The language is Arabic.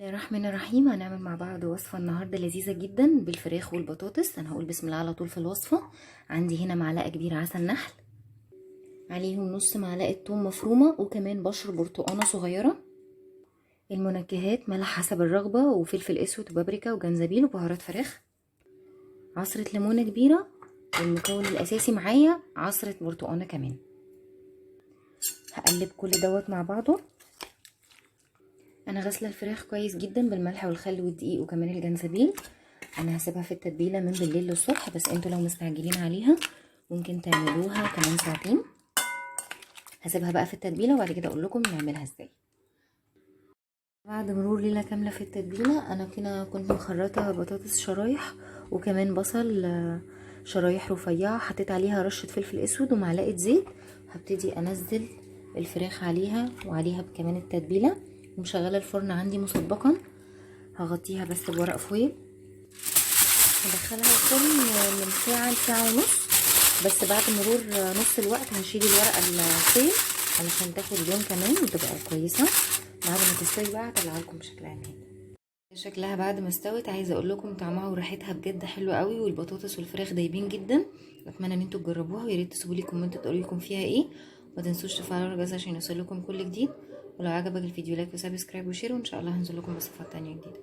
الرحمن الرحيم. هنعمل مع بعض وصفة النهاردة لذيذة جدا بالفراخ والبطاطس. انا هقول بسم الله على طول في الوصفة. عندي هنا معلقة كبيرة عسل نحل، عليهم نص معلقة توم مفرومة، وكمان بشر برتقانة صغيرة. المنكهات ملح حسب الرغبة، وفلفل اسود وبابريكا وجنزبيل وبهارات فراخ، عصرة ليمونة كبيرة، والمكون الاساسي معايا عصرة برتقانة كمان. هقلب كل دوت مع بعضه. انا غاسله الفراخ كويس جدا بالملح والخل والدقيق وكمان الجنزبيل. انا هسيبها في التتبيله من بالليل للصبح، بس انتوا لو مستعجلين عليها ممكن تعملوها كمان ساعتين. هسيبها بقى في التتبيله وبعد كده اقول لكم نعملها ازاي. بعد مرور ليله كامله في التتبيله، انا كده كنت مخرطه بطاطس شرايح وكمان بصل شرايح رفيعه، حطيت عليها رشه فلفل اسود ومعلقه زيت. هبتدي انزل الفراخ عليها وعليها كمان التتبيله، ومشغله الفرن عندي مسبقا. هغطيها بس بورق فويل. هدخلها الفرن من ساعه لساعه ونص، بس بعد مرور نص الوقت هشيل الورقه الفويل علشان تاخد لون كمان وتبقى كويسه. بعد ما تستوي بقى هطلعها لكم بشكلها النهائي. شكلها بعد ما استوت، عايزه اقول لكم طعمها وريحتها بجد حلوه قوي، والبطاطس والفراخ دايبين جدا. اتمنى ان انتوا تجربوها، ويا ريت تسيبوا لي كومنت تقولوا لكم فيها ايه. ما تنسوش تفعلوا الجرس عشان يوصل لكم كل جديد، ولو عجبك الفيديو لايك وسبسكرايب وشير، وان شاء الله هنزل لكم بوصفات تانية جديده.